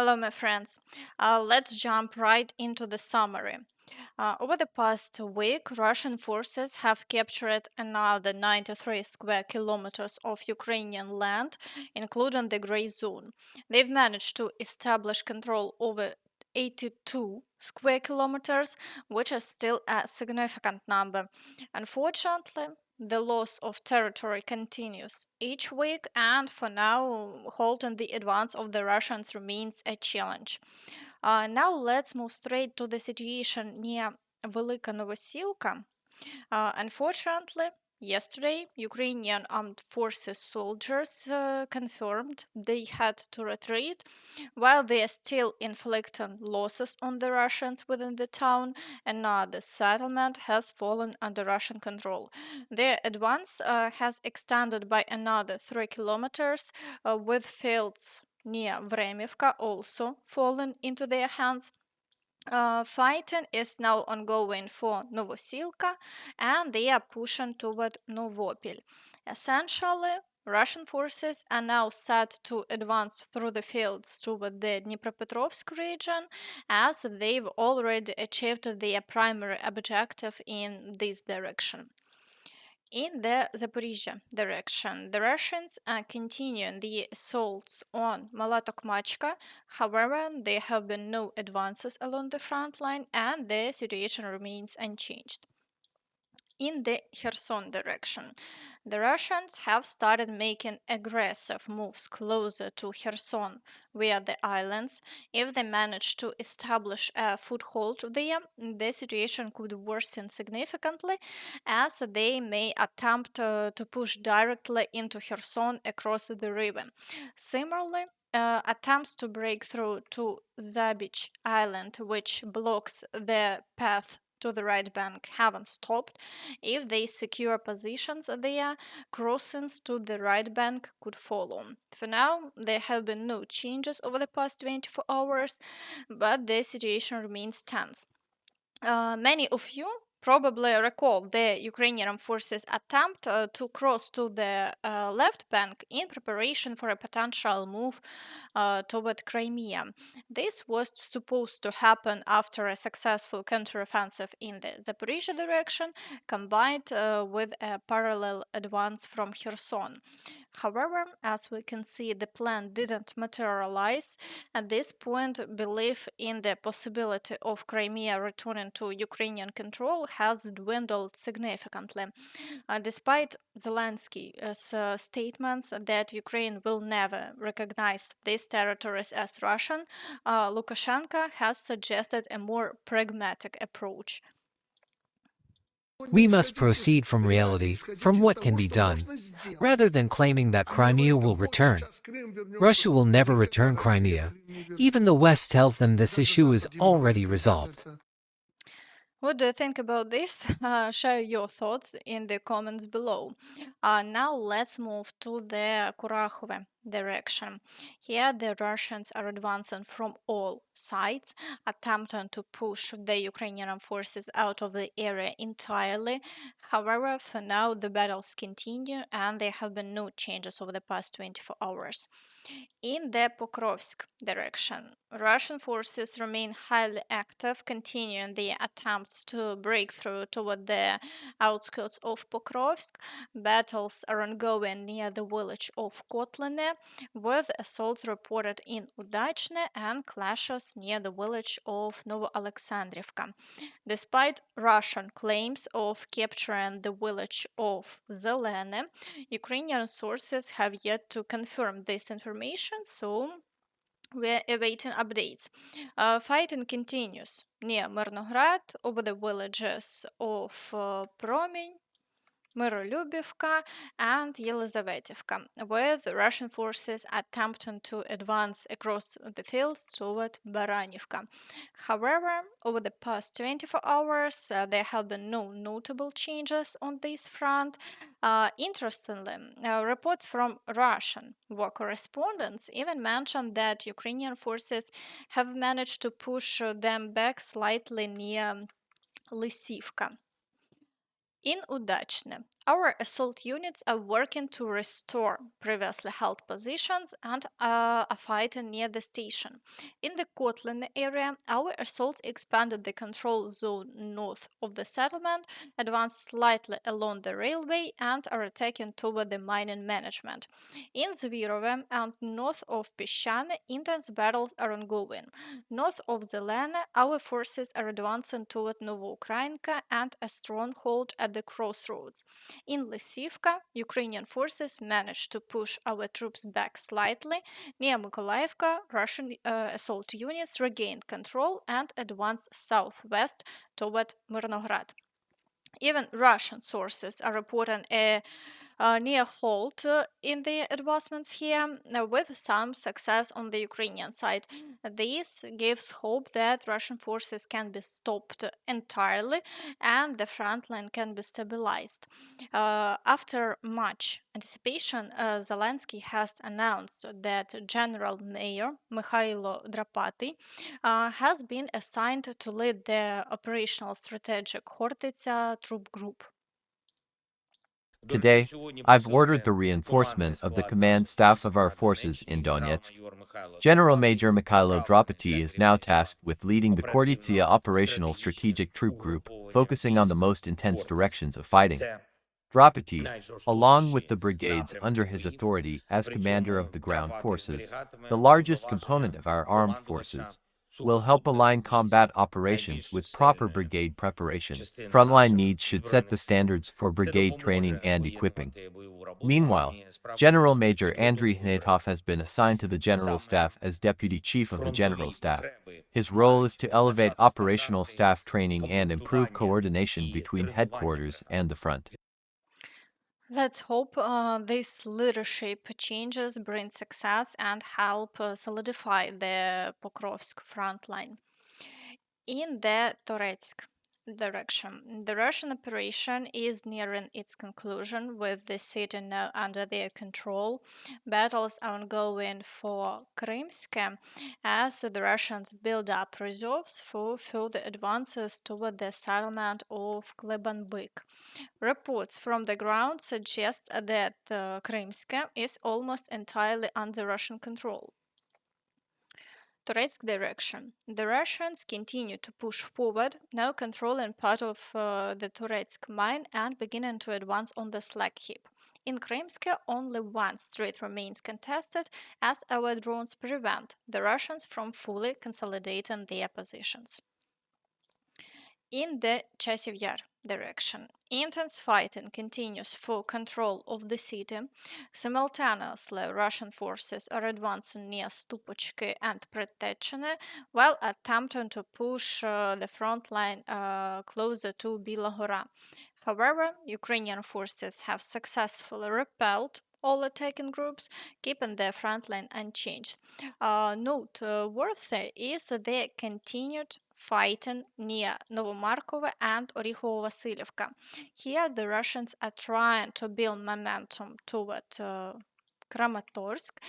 Hello, my friends. Let's jump right into the summary. Over the past week, Russian forces have captured another 93 square kilometers of Ukrainian land, including the Grey Zone. They've managed to establish control over 82 square kilometers, which is still a significant number. Unfortunately, the loss of territory continues each week, and for now, holding the advance of the Russians remains a challenge. Now, let's move straight to the situation near Velyka Novosilka. Unfortunately, yesterday, Ukrainian armed forces soldiers confirmed they had to retreat. While they are still inflicting losses on the Russians within the town, another settlement has fallen under Russian control. Their advance has extended by another 3 kilometers, with fields near Vremivka also fallen into their hands. Fighting is now ongoing for Novosilka, and they are pushing toward Novopil. Essentially, Russian forces are now set to advance through the fields toward the Dnipropetrovsk region, as they've already achieved their primary objective in this direction. In the Zaporizhzhia direction, the Russians are continuing the assaults on Malatokmachka. However, there have been no advances along the front line, and the situation remains unchanged. In the Kherson direction, the Russians have started making aggressive moves closer to Kherson via the islands. If they manage to establish a foothold there, the situation could worsen significantly, as they may attempt to push directly into Kherson across the river. Similarly, attempts to break through to Zabich Island, which blocks the path to the right bank, haven't stopped. If they secure positions there, crossings to the right bank could follow. For now, there have been no changes over the past 24 hours, but the situation remains tense. Many of you probably recall the Ukrainian forces' attempt to cross to the left bank in preparation for a potential move toward Crimea. This was supposed to happen after a successful counteroffensive in the Zaporizhzhia direction, combined with a parallel advance from Kherson. However, as we can see, the plan didn't materialize. At this point, belief in the possibility of Crimea returning to Ukrainian control has dwindled significantly. Despite Zelensky's statements that Ukraine will never recognize these territories as Russian, Lukashenko has suggested a more pragmatic approach. We must proceed from reality, from what can be done, rather than claiming that Crimea will return. Russia will never return Crimea. Even the West tells them this issue is already resolved. What do you think about this? Share your thoughts in the comments below. Now let's move to the Kurakhove direction. Here the Russians are advancing from all sides, attempting to push the Ukrainian forces out of the area entirely. However, for now the battles continue and there have been no changes over the past 24 hours. In the Pokrovsk direction, Russian forces remain highly active, continuing their attempts to break through toward the outskirts of Pokrovsk. Battles are ongoing near the village of Kotline, with assaults reported in Udachne and clashes near the village of Novoalexandrivka. Despite Russian claims of capturing the village of Zelene, Ukrainian sources have yet to confirm this information, so we're awaiting updates. Fighting continues near Mirnograd over the villages of Promень, Myrolюбівка, and Yelizavetivka, with Russian forces attempting to advance across the fields toward Baranivka. However, over the past 24 hours, there have been no notable changes on this front. Interestingly, reports from Russian war correspondents even mention that Ukrainian forces have managed to push them back slightly near Lysivka. In Udachne, our assault units are working to restore previously held positions and are fighting near the station. In the Kotlin area, our assaults expanded the control zone north of the settlement, advanced slightly along the railway, and are attacking toward the mining management. In Zvirove and north of Peshane, intense battles are ongoing. North of Zelena, our forces are advancing toward Novoukrainka and a stronghold at the crossroads. In Lysivka, Ukrainian forces managed to push our troops back slightly. Near Mykolaiivka, Russian assault units regained control and advanced southwest toward Mirnograd. Even Russian sources are reporting a near halt in the advancements here, with some success on the Ukrainian side. This gives hope that Russian forces can be stopped entirely and the front line can be stabilized. After much anticipation, Zelensky has announced that General-Major Mykhailo Drapatyi has been assigned to lead the operational strategic Khortytsia troop group. Today, I've ordered the reinforcement of the command staff of our forces in Donetsk. General-Major Mykhailo Drapatyi is now tasked with leading the Khortytsia operational strategic troop group, focusing on the most intense directions of fighting. Drapatyi, along with the brigades under his authority as commander of the ground forces, the largest component of our armed forces, will help align combat operations with proper brigade preparation. Frontline needs should set the standards for brigade training and equipping. Meanwhile, General Major Andriy Hnatov has been assigned to the General Staff as Deputy Chief of the General Staff. His role is to elevate operational staff training and improve coordination between headquarters and the front. Let's hope these leadership changes bring success and help solidify the Pokrovsk front line. In the Toretsk direction, the Russian operation is nearing its conclusion with the city now under their control. Battles are ongoing for Crimea as the Russians build up reserves for further advances toward the settlement of Klebanbyk. Reports from the ground suggest that Crimea is almost entirely under Russian control. Toretsk direction. The Russians continue to push forward, now controlling part of the Toretsk mine and beginning to advance on the slag heap. In Crimea, only one street remains contested as our drones prevent the Russians from fully consolidating their positions. In the Chasiv Yar direction, intense fighting continues for control of the city. Simultaneously, Russian forces are advancing near Stupochki and Pretechene while attempting to push the front line closer to Bilahora. However, Ukrainian forces have successfully repelled all attacking groups, keeping their front line unchanged. Noteworthy is their continued fighting near Novomarkova and Orikhovo-Vasilievka. Here, the Russians are trying to build momentum toward Kramatorsk.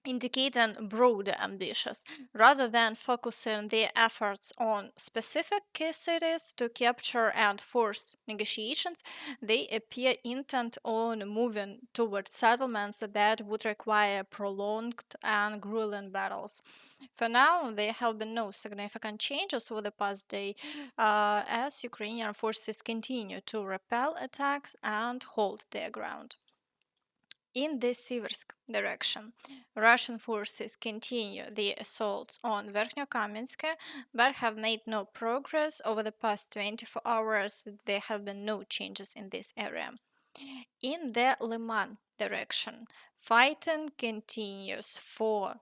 Indicating broader ambitions rather than focusing their efforts on specific key cities to capture and force negotiations, they appear intent on moving toward settlements that would require prolonged and grueling battles. For now, there have been no significant changes over the past day as Ukrainian forces continue to repel attacks and hold their ground. In the Siversk direction, Russian forces continue the assaults on Verkhnyo-Kamensk but have made no progress over the past 24 hours. There have been no changes in this area. In the Liman direction, fighting continues for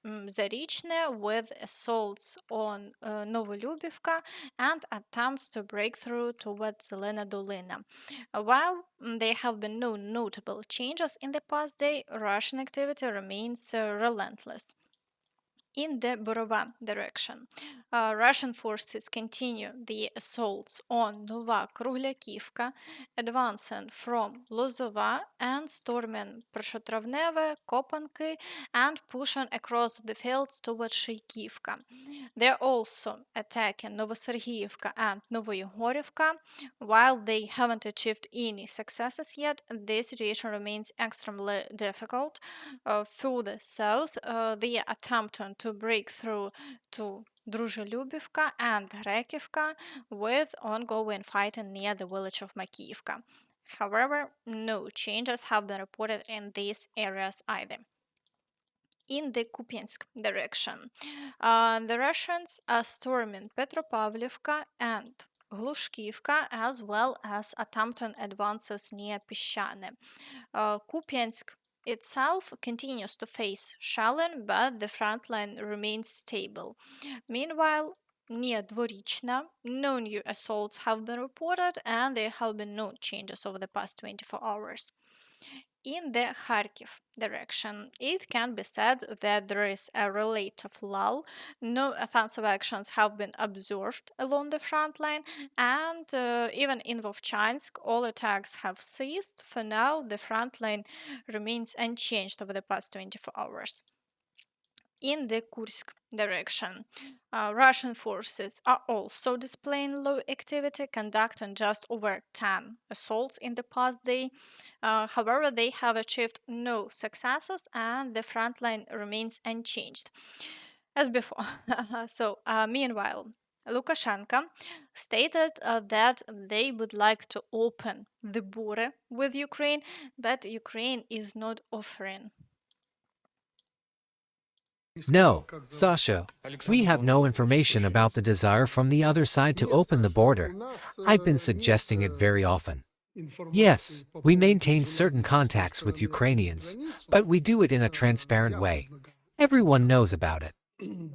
Zarichne with assaults on Novolyubivka and attempts to break through towards Zelena Dolina. While there have been no notable changes in the past day, Russian activity remains relentless. In the Borova direction, Russian forces continue the assaults on Nova Kruglякivka, advancing from Lozova and storming Prashotravneve, Kopanki, and pushing across the fields towards Shaykivka. They are also attacking Novosilka and Novoyegorivka. While they haven't achieved any successes yet, the situation remains extremely difficult. Further south, they are attempting to break through to Druzhelyubivka and Rakivka with ongoing fighting near the village of Makivka. However, no changes have been reported in these areas either. In the Kupiansk direction, the Russians are storming Petropavlivka and Glushkivka as well as attempting advances near Pishane. Kupiansk itself continues to face shelling, but the front line remains stable. Meanwhile, near Dvorichna, no new assaults have been reported and there have been no changes over the past 24 hours. In the Kharkiv direction, it can be said that there is a relative lull. No offensive actions have been observed along the front line, and even in Vovchansk, all attacks have ceased. For now, the front line remains unchanged over the past 24 hours. In the Kursk direction, Russian forces are also displaying low activity, conducting just over 10 assaults in the past day. However, they have achieved no successes and the front line remains unchanged as before. Meanwhile, Lukashenko stated that they would like to open the border with Ukraine, but Ukraine is not offering. No, Sasha, we have no information about the desire from the other side to open the border. I've been suggesting it very often. Yes, we maintain certain contacts with Ukrainians, but we do it in a transparent way. Everyone knows about it.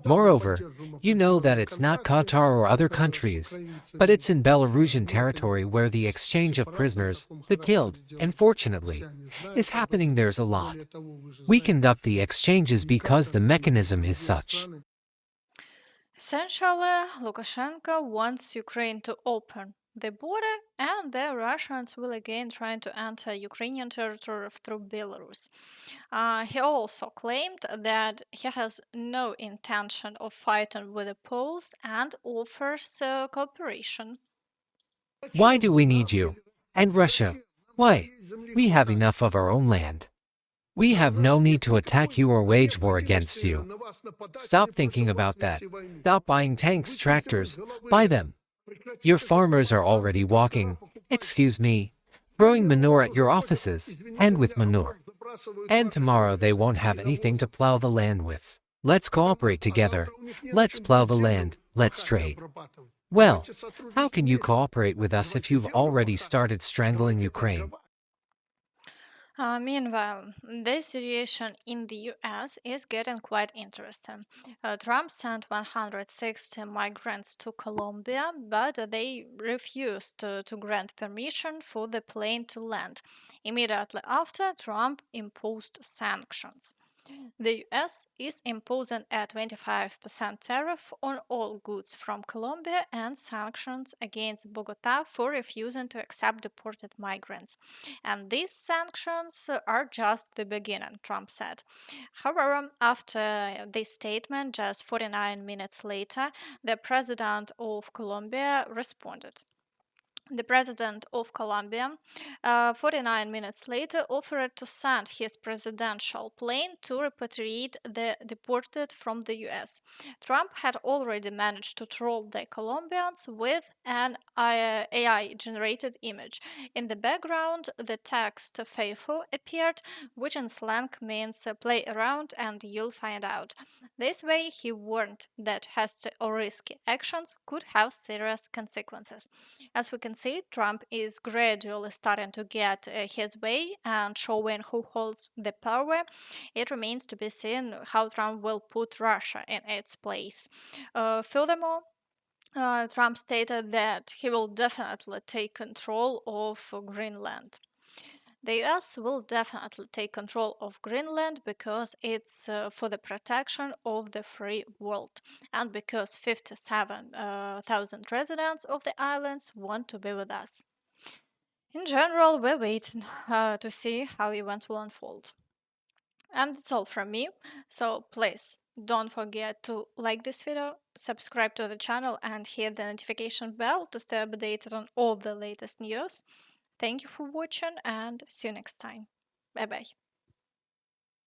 Moreover, you know that it's not Qatar or other countries, but it's in Belarusian territory where the exchange of prisoners, the killed, unfortunately, is happening. There's a lot. We conduct the exchanges because the mechanism is such. Essentially, Lukashenko wants Ukraine to open the border, and the Russians will again try to enter Ukrainian territory through Belarus. He also claimed that he has no intention of fighting with the Poles and offers cooperation. Why do we need you? And Russia? Why? We have enough of our own land. We have no need to attack you or wage war against you. Stop thinking about that. Stop buying tanks, tractors. Buy them. Your farmers are already walking, excuse me, throwing manure at your offices, and with manure. And tomorrow they won't have anything to plow the land with. Let's cooperate together. Let's plow the land. Let's trade. Well, how can you cooperate with us if you've already started strangling Ukraine? Meanwhile, the situation in the US is getting quite interesting. Trump sent 160 migrants to Colombia, but they refused to grant permission for the plane to land. Immediately after, Trump imposed sanctions. The US is imposing a 25% tariff on all goods from Colombia and sanctions against Bogota for refusing to accept deported migrants. And these sanctions are just the beginning, Trump said. However, after this statement, just 49 minutes later, the president of Colombia responded. The president of Colombia, 49 minutes later, offered to send his presidential plane to repatriate the deported from the US. Trump had already managed to troll the Colombians with an AI generated image. In the background, the text FAFO appeared, which in slang means play around and you'll find out. This way, he warned that hasty or risky actions could have serious consequences. As we can see, Trump is gradually starting to get his way and showing who holds the power. It remains to be seen how Trump will put Russia in its place. Furthermore, Trump stated that he will definitely take control of Greenland. The US will definitely take control of Greenland because it's for the protection of the free world and because 57,000 residents of the islands want to be with us. In general, we're waiting to see how events will unfold. And that's all from me. So please don't forget to like this video, subscribe to the channel, and hit the notification bell to stay updated on all the latest news. Thank you for watching and see you next time. Bye bye.